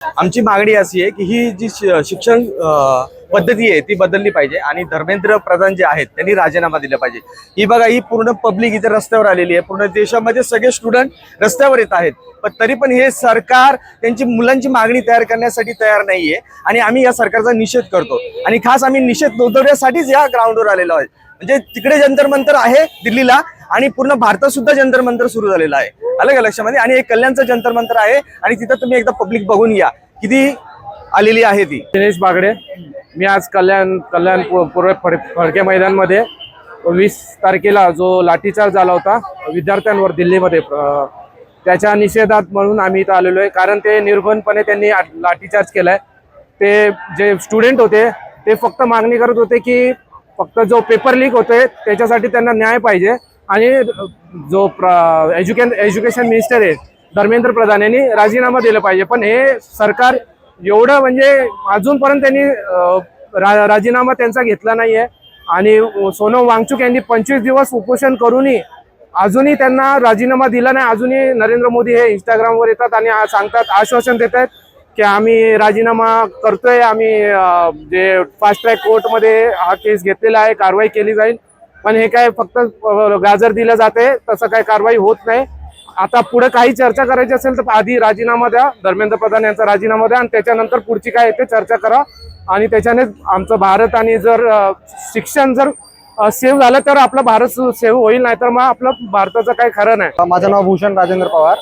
आमची मागणी अशी आहे की ही जी शिक्षण पद्धती आहे ती बदलली पाहिजे आणि धर्मेंद्र प्रधान जे आहेत त्यांनी राजीनामा दिला पाहिजे। ही बघा, ही पूर्ण पब्लिक इथे रस्त्यावर आलेली आहे, पूर्ण देशामध्ये सगळे स्टुडंट रस्त्यावर येत आहेत, पण तरी पण हे सरकार त्यांची मुलांची मागणी तयार करण्यासाठी तयार नाहीये आणि आम्ही या सरकारचा निषेध करतो आणि खास आम्ही निषेध नोंदवण्यासाठीच या ग्राउंडवर आलेलो आहे। म्हणजे तिकडे जंतर मंतर आहे दिल्लीला आणि पूर्ण भारतात सुद्धा जंतर मंतर सुरू झालेलं आहे, आलं का लक्षामध्ये। आणि एक कल्याणचं जंतर मंतर आहे आणि तिथं तुम्ही एकदा पब्लिक बघून या किती आलेली आहे ती। दिनेश बागडे, मी आज कल्याण पूर्व फडके मैदानमध्ये 20 तारखेला जो लाठीचार्ज झाला होता विद्यार्थ्यांवर दिल्लीमध्ये, त्याच्या निषेधात म्हणून आम्ही इथं आलेलो आहे। कारण ते निर्घृणपणे त्यांनी लाठीचार्ज केलाय। ते जे स्टुडंट होते ते फक्त मागणी करत होते की फक्त जो पेपर लीक होतोय त्याच्यासाठी त्यांना न्याय पाहिजे आणि जो एज्युकेशन मिनिस्टर आहे धर्मेंद्र प्रधान यांनी राजीनामा दिला पाहिजे। पण हे सरकार एवढं म्हणजे अजूनपर्यंत त्यांनी राजीनामा त्यांचा घेतला नाहीये आणि सोनम वांगचुक यांनी 25 दिवस उपोषण करूनही अजूनही त्यांना राजीनामा दिला नाही। अजूनही नरेंद्र मोदी हे इंस्टाग्रामवर येतात आणि सांगतात, आश्वासन देत आहेत की आम्ही राजीनामा करतोय, आम्ही जे फास्ट ट्रॅक कोर्टमध्ये हा केस घेतलेला आहे, कारवाई केली जाईल। पण हे काय फक्त गाजर दिलं जाते, तसं काही कारवाई होत नाही। आता पुढे काही चर्चा करायची असेल तर आधी राजीनामा द्या, धर्मेंद्र प्रधान यांचा राजीनामा द्या आणि त्याच्यानंतर पुढची काय ते चर्चा करा आणि त्याच्याने आमचं भारत आणि जर शिक्षण जर सेव्ह झालं तर आपला भारत सेव्ह होईल, नाहीतर मग आपलं भारताचं काही खरं नाही। माझं नाव भूषण राजेंद्र पवार,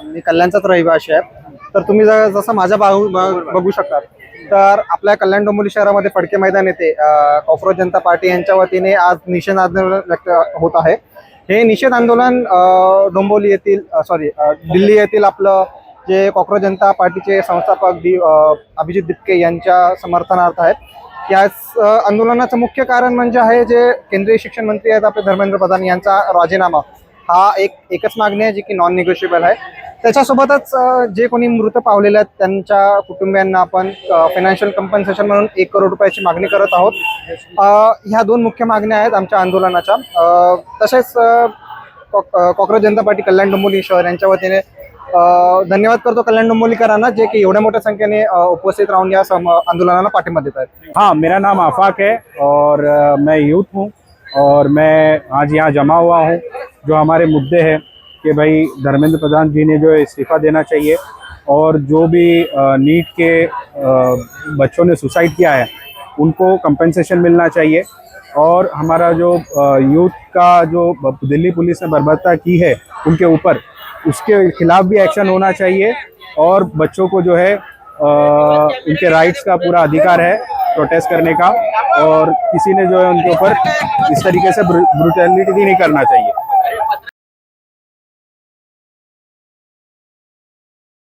मी कल्याणचाच रहिवासी आहे। तर तुम्ही जसं माझ्या बघू शकता तर आपल्या कल्याण डोंबिवली शहरामध्ये फडके मैदान येथे कॉकरोच जनता पार्टी यांच्या वतीने आज निषेध आंदोलन व्यक्त होत आहे। हे निषेध आंदोलन डोंबिवली येथील दिल्ली येथील आपलं जे कॉकरोच जनता पार्टीचे संस्थापक अभिजित दीपके यांच्या समर्थनार्थ आहेत। या आंदोलनाचं मुख्य कारण म्हणजे आहे जे केंद्रीय शिक्षण मंत्री आहेत आपले धर्मेंद्र प्रधान यांचा राजीनामा। हा एकच मागणी आहे जी की नॉन निगोशिएबल आहे। त्याच्यासोबतच जे कोणी मृत पावलेले आहेत त्यांच्या कुटुंबियांना आपण फायनान्शियल कंपन्सेशन म्हणून 1 करोड रुपयाची मागणी करत आहोत। ह्या 2 मुख्य मागण्या आहेत आमच्या आंदोलनाच्या। तसेच कॉकरोच जनता पार्टी कल्याण डोंबिवली शहर यांच्या वतीने धन्यवाद करतो कल्याण डोंबिवलीकरांना जे की एवढ्या मोठ्या संख्येने उपस्थित राहून या आंदोलनाला पाठिंबा देत आहेत। हाँ, मेरा नाम आफाक है और मैं यूथ हूँ और मैं आज यहाँ जमा हुआ हूँ। जो हमारे मुद्दे हैं कि भाई धर्मेंद्र प्रधान जी ने जो इस्तीफ़ा देना चाहिए और जो भी नीट के बच्चों ने सुसाइड किया है उनको कंपनसेशन मिलना चाहिए और हमारा जो यूथ का जो दिल्ली पुलिस ने बर्बरता की है उनके ऊपर, उसके खिलाफ भी एक्शन होना चाहिए और बच्चों को जो है उनके राइट्स का पूरा अधिकार है प्रोटेस्ट करने का और किसी ने जो है उनके ऊपर इस तरीके से ब्रूटैलिटी नहीं करना चाहिए।